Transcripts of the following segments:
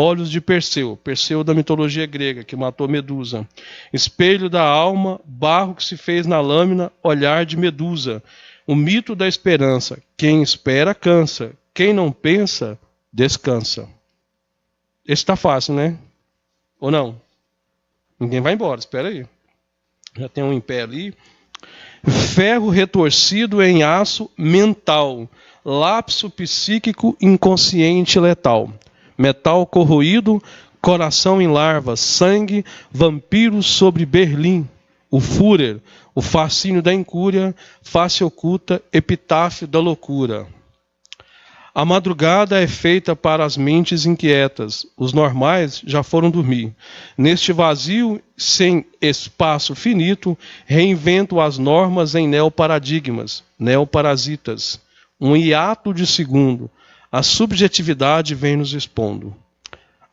Olhos de Perseu, Perseu da mitologia grega, que matou Medusa. Espelho da alma, barro que se fez na lâmina, olhar de Medusa. O mito da esperança, quem espera cansa, quem não pensa, descansa. Esse está fácil, né? Ou não? Ninguém vai embora, espera aí. Já tem um em pé ali. Ferro retorcido em aço mental, lapso psíquico inconsciente letal. Metal corroído, coração em larva, sangue, vampiros sobre Berlim, o Führer, o fascínio da incúria, face oculta, epitáfio da loucura. A madrugada é feita para as mentes inquietas, os normais já foram dormir. Neste vazio, sem espaço finito, reinvento as normas em neoparadigmas, neoparasitas. Um hiato de segundo. A subjetividade vem nos expondo.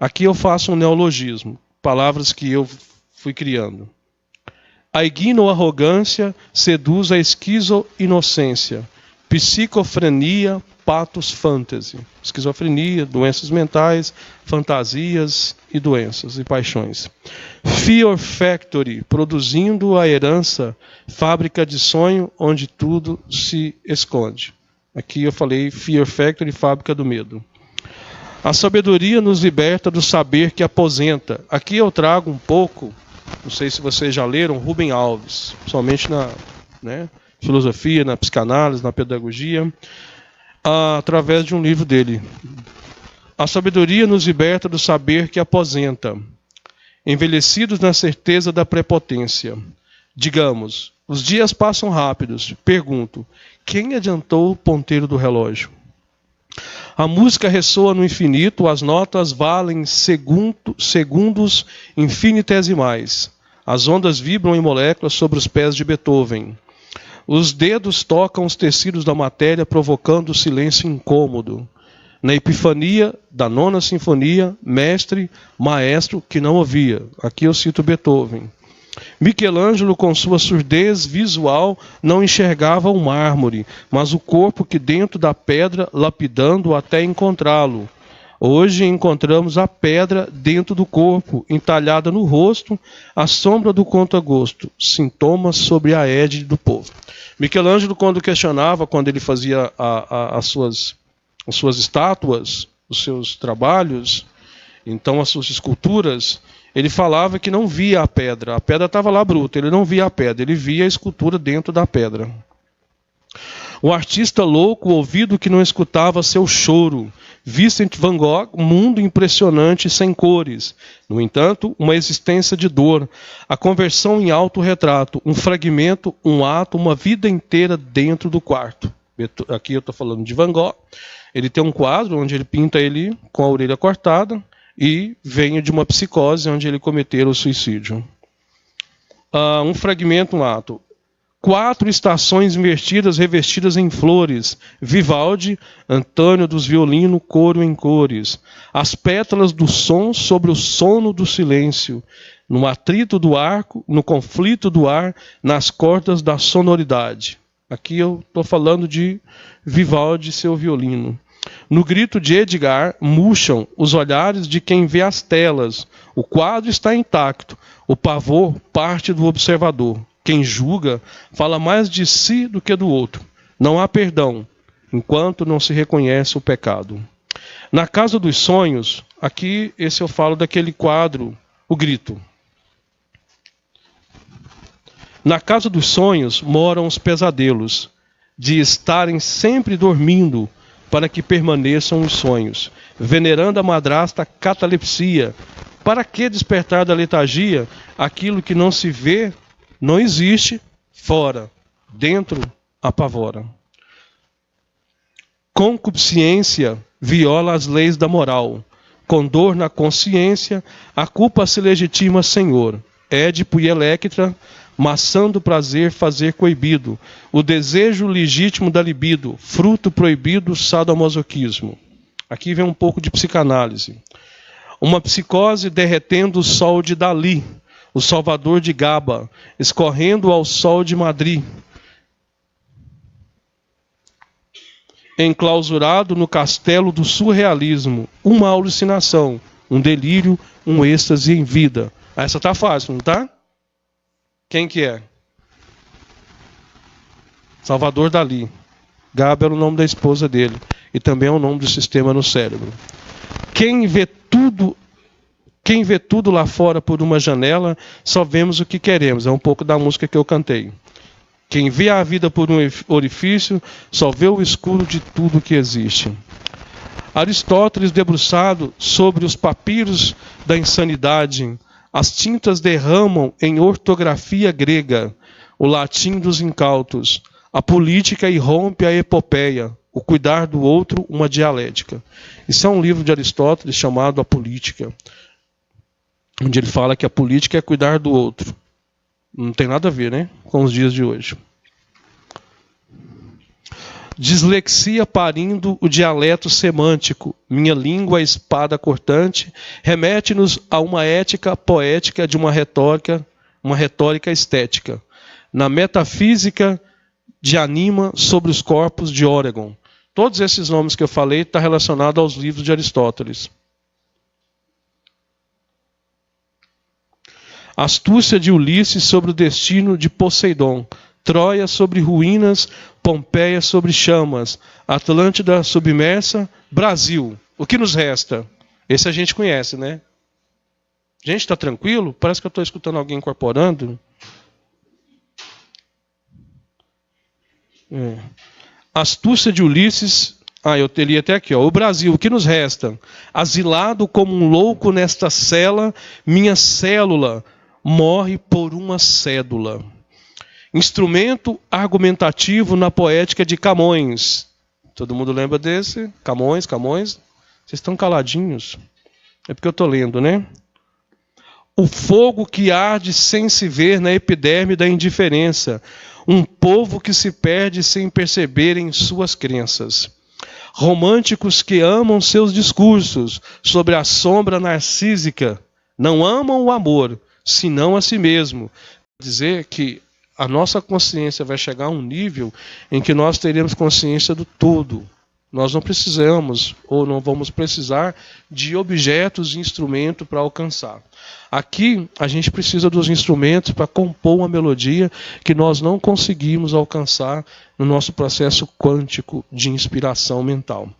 Aqui eu faço um neologismo, palavras que eu fui criando. A igno-arrogância seduz a esquizo-inocência, psicofrenia, patos fantasy. Esquizofrenia, doenças mentais, fantasias e doenças e paixões. Fear Factory, produzindo a herança, fábrica de sonho onde tudo se esconde. Aqui eu falei Fear Factory, fábrica do medo. A sabedoria nos liberta do saber que aposenta. Aqui eu trago um pouco, não sei se vocês já leram, Rubem Alves, somente na filosofia, na psicanálise, na pedagogia, através de um livro dele. A sabedoria nos liberta do saber que aposenta. Envelhecidos na certeza da prepotência. Digamos, os dias passam rápidos. Pergunto, quem adiantou o ponteiro do relógio? A música ressoa no infinito, as notas valem segundos infinitesimais. As ondas vibram em moléculas sobre os pés de Beethoven. Os dedos tocam os tecidos da matéria, provocando silêncio incômodo. Na epifania da nona sinfonia, mestre, maestro que não ouvia. Aqui eu cito Beethoven. Michelangelo, com sua surdez visual, não enxergava o mármore, mas o corpo que dentro da pedra, lapidando até encontrá-lo. Hoje encontramos a pedra dentro do corpo, entalhada no rosto, a sombra do contra-gosto, sintomas sobre a égide do povo. Michelangelo, quando questionava, quando ele fazia as suas estátuas, os seus trabalhos, então as suas esculturas, ele falava que não via a pedra estava lá bruta, ele não via a pedra, ele via a escultura dentro da pedra. O artista louco, o ouvido que não escutava seu choro. Vincent van Gogh, um mundo impressionante sem cores. No entanto, uma existência de dor. A conversão em autorretrato, um fragmento, um ato, uma vida inteira dentro do quarto. Aqui eu estou falando de Van Gogh. Ele tem um quadro onde ele pinta ele com a orelha cortada e vem de uma psicose onde ele cometeu o suicídio. Um fragmento, um ato. 4 estações invertidas revestidas em flores. Vivaldi, Antônio dos Violino, coro em cores. As pétalas do som sobre o sono do silêncio. No atrito do arco, no conflito do ar, nas cordas da sonoridade. Aqui eu estou falando de Vivaldi e seu violino. No grito de Edgar, murcham os olhares de quem vê as telas. O quadro está intacto. O pavor parte do observador. Quem julga fala mais de si do que do outro. Não há perdão, enquanto não se reconhece o pecado. Na Casa dos Sonhos, aqui esse eu falo daquele quadro, O Grito. Na Casa dos Sonhos moram os pesadelos, de estarem sempre dormindo para que permaneçam os sonhos, venerando a madrasta catalepsia. Para que despertar da letargia aquilo que não se vê, não existe, fora, dentro, apavora. Concupiscência viola as leis da moral. Com dor na consciência, a culpa se legitima senhor. Édipo e Electra, maçã do prazer fazer coibido. O desejo legítimo da libido, fruto proibido, sadomasoquismo. Aqui vem um pouco de psicanálise. Uma psicose derretendo o sol de Dali, o Salvador de Gaba, escorrendo ao sol de Madrid. Enclausurado no castelo do surrealismo, uma alucinação, um delírio, um êxtase em vida. Essa tá fácil, não tá? Quem que é? Salvador Dalí. Gabi era o nome da esposa dele. E também é o nome do sistema no cérebro. Quem vê tudo lá fora por uma janela, só vemos o que queremos. É um pouco da música que eu cantei. Quem vê a vida por um orifício, só vê o escuro de tudo que existe. Aristóteles, debruçado sobre os papiros da insanidade, as tintas derramam em ortografia grega, o latim dos incautos. A política irrompe a epopeia, o cuidar do outro, uma dialética. Isso é um livro de Aristóteles chamado A Política, onde ele fala que a política é cuidar do outro. Não tem nada a ver, né, com os dias de hoje. Dislexia parindo o dialeto semântico, minha língua, a espada cortante, remete-nos a uma ética poética de uma retórica estética. Na metafísica de Anima sobre os corpos de Oregon. Todos esses nomes que eu falei estão relacionados aos livros de Aristóteles. Astúcia de Ulisses sobre o destino de Poseidon. Troia sobre ruínas, Pompeia sobre chamas, Atlântida submersa, Brasil. O que nos resta? Esse a gente conhece, né? Gente, está tranquilo? Parece que eu estou escutando alguém incorporando. Astúcia de Ulisses. Eu teria até aqui, ó. O Brasil, o que nos resta? Asilado como um louco nesta cela, minha célula morre por uma cédula. Instrumento argumentativo na poética de Camões. Todo mundo lembra desse? Camões. Vocês estão caladinhos. É porque eu estou lendo, né? O fogo que arde sem se ver na epiderme da indiferença. Um povo que se perde sem perceber em suas crenças. Românticos que amam seus discursos sobre a sombra narcísica. Não amam o amor, senão a si mesmo. Dizer que a nossa consciência vai chegar a um nível em que nós teremos consciência do todo. Nós não precisamos ou não vamos precisar de objetos e instrumentos para alcançar. Aqui a gente precisa dos instrumentos para compor uma melodia que nós não conseguimos alcançar no nosso processo quântico de inspiração mental.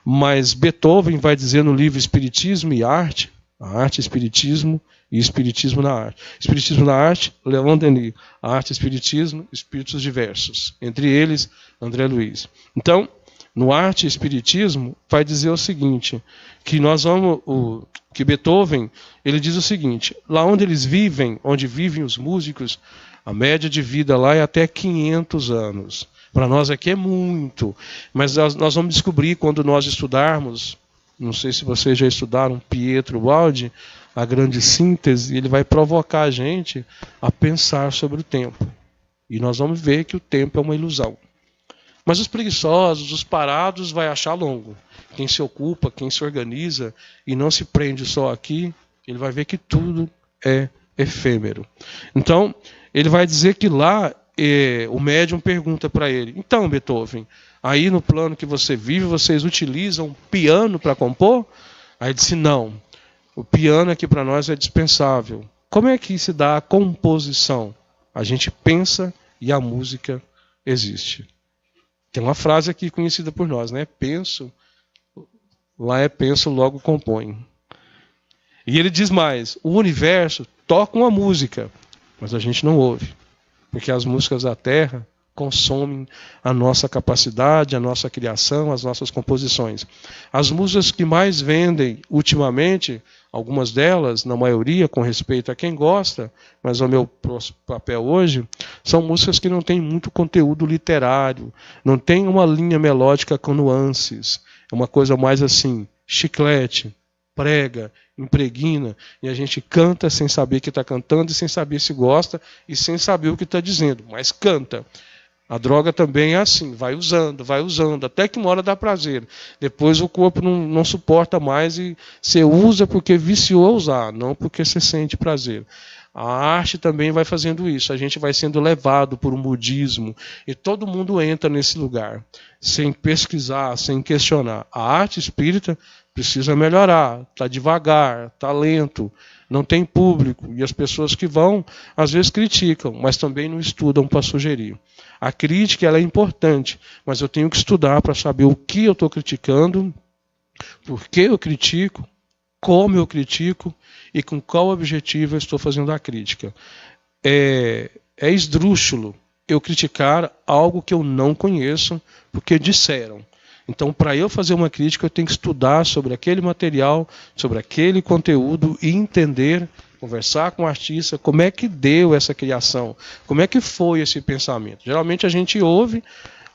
Mas Beethoven vai dizer no livro Espiritismo e Arte, a arte, espiritismo e espiritismo na arte. Espiritismo na arte, Leon Denis. A arte, espiritismo, espíritos diversos. Entre eles, André Luiz. Então, no arte e espiritismo, vai dizer o seguinte, que nós vamos, que Beethoven, ele diz o seguinte, lá onde eles vivem, onde vivem os músicos, a média de vida lá é até 500 anos. Para nós aqui é muito, mas nós vamos descobrir quando nós estudarmos, não sei se vocês já estudaram Pietro Baldi, a grande síntese, ele vai provocar a gente a pensar sobre o tempo. E nós vamos ver que o tempo é uma ilusão. Mas os preguiçosos, os parados, vai achar longo. Quem se ocupa, quem se organiza e não se prende só aqui, ele vai ver que tudo é efêmero. Então, ele vai dizer que lá o médium pergunta para ele, então, Beethoven, aí no plano que você vive, vocês utilizam piano para compor? Aí ele disse, não. O piano aqui para nós é dispensável. Como é que se dá a composição? A gente pensa e a música existe. Tem uma frase aqui conhecida por nós, né? Penso, lá é penso, logo compõe. E ele diz mais, o universo toca uma música, mas a gente não ouve. Porque as músicas da Terra consomem a nossa capacidade, a nossa criação, as nossas composições. As músicas que mais vendem ultimamente, algumas delas, na maioria, com respeito a quem gosta, mas o meu papel hoje, são músicas que não têm muito conteúdo literário, não tem uma linha melódica com nuances. É uma coisa mais assim, chiclete, prega, impregna, e a gente canta sem saber que está cantando, e sem saber se gosta, e sem saber o que está dizendo, mas canta. A droga também é assim, vai usando, até que uma hora dá prazer. Depois o corpo não suporta mais e você usa porque viciou a usar, não porque você sente prazer. A arte também vai fazendo isso, a gente vai sendo levado por um budismo e todo mundo entra nesse lugar, sem pesquisar, sem questionar. A arte espírita precisa melhorar, está devagar, está lento, não tem público. E as pessoas que vão, às vezes criticam, mas também não estudam para sugerir. A crítica ela é importante, mas eu tenho que estudar para saber o que eu estou criticando, por que eu critico, como eu critico e com qual objetivo eu estou fazendo a crítica. É esdrúxulo eu criticar algo que eu não conheço, porque disseram. Então, para eu fazer uma crítica, eu tenho que estudar sobre aquele material, sobre aquele conteúdo e entender, conversar com o artista, como é que deu essa criação, como é que foi esse pensamento. Geralmente a gente ouve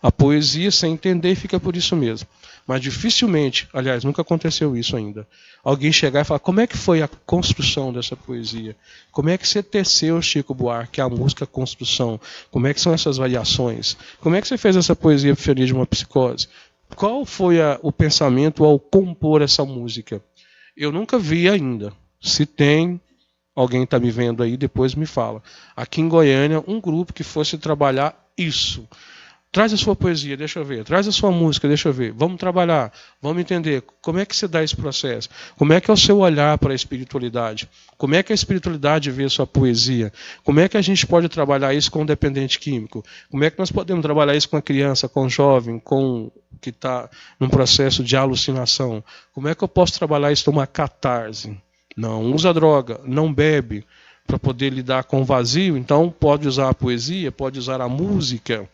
a poesia sem entender e fica por isso mesmo. Mas dificilmente, aliás, nunca aconteceu isso ainda, alguém chegar e falar como é que foi a construção dessa poesia, como é que você teceu, Chico Buarque, a música construção, como é que são essas variações, como é que você fez essa poesia Feliz de uma Psicose, qual foi o pensamento ao compor essa música? Eu nunca vi ainda. Se tem, alguém está me vendo aí, depois me fala. Aqui em Goiânia, um grupo que fosse trabalhar isso. Traz a sua poesia, deixa eu ver. Traz a sua música, deixa eu ver. Vamos trabalhar, vamos entender como é que se dá esse processo. Como é que é o seu olhar para a espiritualidade. Como é que a espiritualidade vê a sua poesia. Como é que a gente pode trabalhar isso com o dependente químico. Como é que nós podemos trabalhar isso com a criança, com o jovem, com que está num processo de alucinação. Como é que eu posso trabalhar isso numa catarse? Não usa droga, não bebe para poder lidar com o vazio. Então pode usar a poesia, pode usar a música.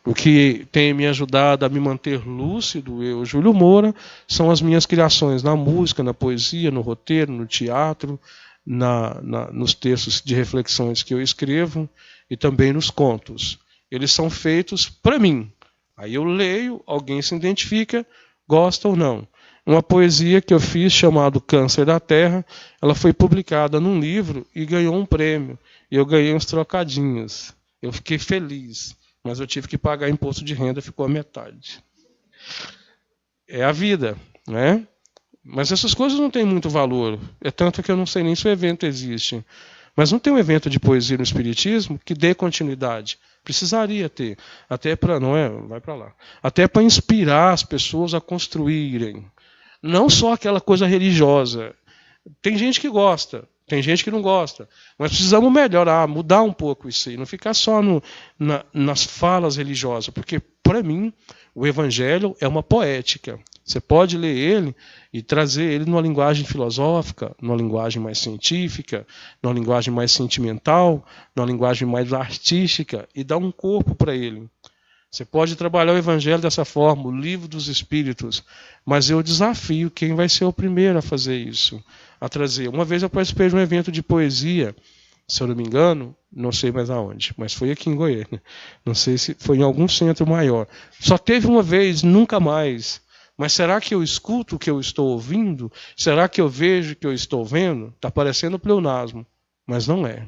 O que tem me ajudado a me manter lúcido, eu, Júlio Moura, são as minhas criações na música, na poesia, no roteiro, no teatro, nos textos de reflexões que eu escrevo e também nos contos. Eles são feitos para mim. Aí eu leio, alguém se identifica, gosta ou não. Uma poesia que eu fiz chamada Câncer da Terra, ela foi publicada num livro e ganhou um prêmio. E eu ganhei uns trocadinhos. Eu fiquei feliz. Mas eu tive que pagar imposto de renda, ficou a metade. É a vida, né? Mas essas coisas não têm muito valor. É tanto que eu não sei nem se o evento existe. Mas não tem um evento de poesia no Espiritismo que dê continuidade. Precisaria ter. Até para, não é? Vai para lá. Até para inspirar as pessoas a construírem. Não só aquela coisa religiosa. Tem gente que gosta. Tem gente que não gosta, mas precisamos melhorar, mudar um pouco isso aí, não ficar só nas falas religiosas, porque, para mim, o Evangelho é uma poética. Você pode ler ele e trazer ele numa linguagem filosófica, numa linguagem mais científica, numa linguagem mais sentimental, numa linguagem mais artística, e dar um corpo para ele. Você pode trabalhar o Evangelho dessa forma, o Livro dos Espíritos, mas eu desafio quem vai ser o primeiro a fazer isso, a trazer. Uma vez eu participei de um evento de poesia, se eu não me engano, não sei mais aonde, mas foi aqui em Goiânia. Não sei se foi em algum centro maior. Só teve uma vez, nunca mais. Mas será que eu escuto o que eu estou ouvindo? Será que eu vejo o que eu estou vendo? Está parecendo pleonasmo, mas não é.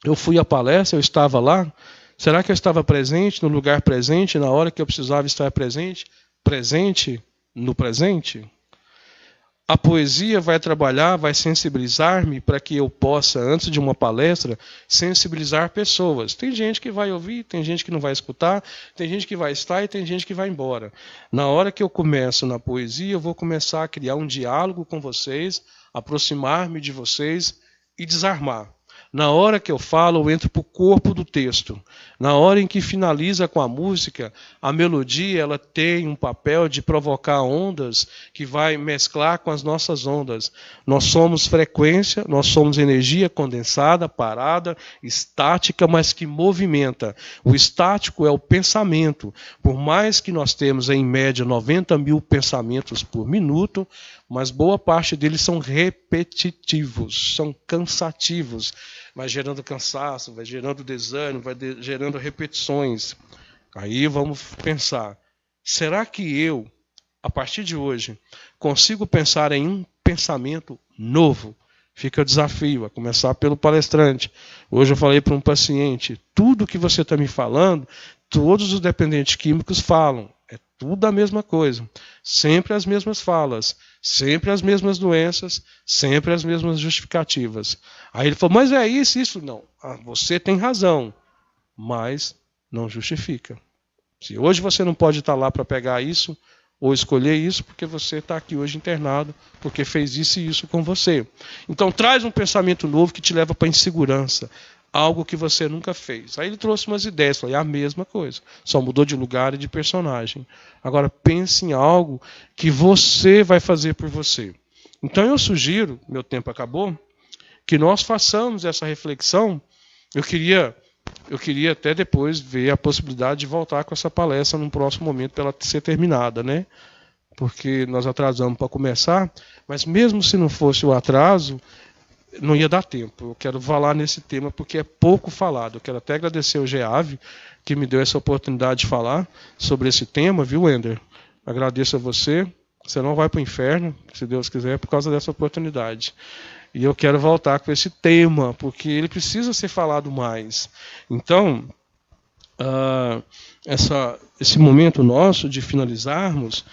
Eu fui à palestra, eu estava lá. Será que eu estava presente, no lugar presente, na hora que eu precisava estar presente? Presente no presente? A poesia vai trabalhar, vai sensibilizar-me para que eu possa, antes de uma palestra, sensibilizar pessoas. Tem gente que vai ouvir, tem gente que não vai escutar, tem gente que vai estar e tem gente que vai embora. Na hora que eu começo na poesia, eu vou começar a criar um diálogo com vocês, aproximar-me de vocês e desarmar. Na hora que eu falo, eu entro para o corpo do texto. Na hora em que finaliza com a música, a melodia ela tem um papel de provocar ondas que vai mesclar com as nossas ondas. Nós somos frequência, nós somos energia condensada, parada, estática, mas que movimenta. O estático é o pensamento. Por mais que nós temos, em média, 90 mil pensamentos por minuto, mas boa parte deles são repetitivos, são cansativos. Vai gerando cansaço, vai gerando desânimo, vai gerando repetições. Aí vamos pensar, será que eu, a partir de hoje, consigo pensar em um pensamento novo? Fica o desafio, a começar pelo palestrante. Hoje eu falei para um paciente, tudo que você está me falando, todos os dependentes químicos falam. É tudo a mesma coisa. Sempre as mesmas falas. Sempre as mesmas doenças. Sempre as mesmas justificativas. Aí ele falou, mas é isso, isso. Não. Você tem razão. Mas não justifica. Se hoje você não pode estar lá para pegar isso, ou escolher isso porque você está aqui hoje internado, porque fez isso e isso com você. Então traz um pensamento novo que te leva para a insegurança, algo que você nunca fez. Aí ele trouxe umas ideias, falou, é a mesma coisa, só mudou de lugar e de personagem. Agora pense em algo que você vai fazer por você. Então eu sugiro, meu tempo acabou, que nós façamos essa reflexão. Eu queria até depois ver a possibilidade de voltar com essa palestra num próximo momento para ela ser terminada, né? Porque nós atrasamos para começar, mas mesmo se não fosse o atraso, não ia dar tempo. Eu quero falar nesse tema porque é pouco falado. Eu quero até agradecer ao GEAV que me deu essa oportunidade de falar sobre esse tema, viu, Wender? Agradeço a você. Você não vai para o inferno, se Deus quiser, por causa dessa oportunidade. E eu quero voltar com esse tema, porque ele precisa ser falado mais. Então, esse momento nosso de finalizarmos,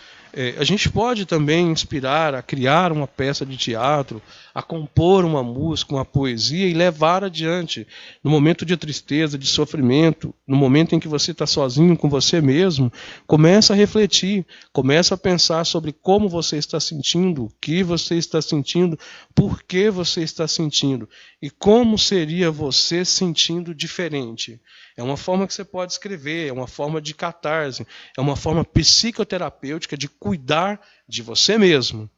a gente pode também inspirar a criar uma peça de teatro, a compor uma música, uma poesia e levar adiante. No momento de tristeza, de sofrimento, no momento em que você está sozinho com você mesmo, começa a refletir, começa a pensar sobre como você está sentindo, o que você está sentindo, por que você está sentindo e como seria você sentindo diferente. É uma forma que você pode escrever, é uma forma de catarse, é uma forma psicoterapêutica de cuidar de você mesmo.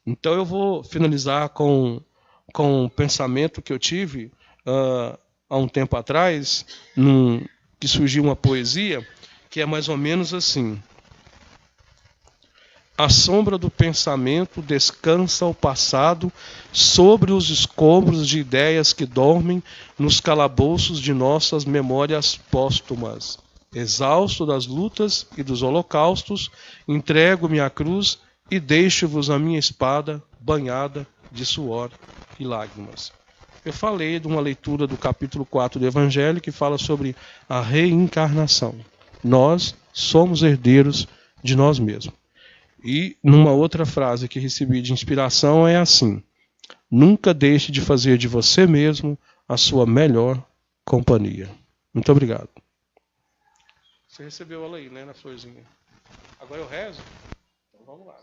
Então eu vou finalizar com um pensamento que eu tive há um tempo atrás, que surgiu uma poesia, que é mais ou menos assim. A sombra do pensamento descansa o passado sobre os escombros de ideias que dormem nos calabouços de nossas memórias póstumas. Exausto das lutas e dos holocaustos, entrego-me à cruz e deixo-vos a minha espada banhada de suor e lágrimas. Eu falei de uma leitura do capítulo 4 do Evangelho que fala sobre a reencarnação. Nós somos herdeiros de nós mesmos. E numa outra frase que recebi de inspiração é assim: nunca deixe de fazer de você mesmo a sua melhor companhia. Muito obrigado. Você recebeu ela aí, né, na florzinha. Agora eu rezo? Então vamos lá.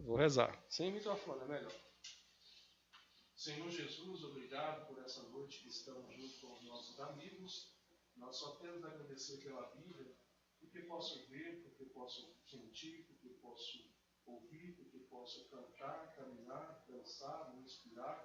Vou rezar. Sem microfone, é melhor. Senhor Jesus, obrigado por essa noite que estamos junto com os nossos amigos. Nós só temos a agradecer pela vida, porque posso ver, porque posso sentir, porque posso ouvir, porque posso cantar, caminhar, dançar, me inspirar,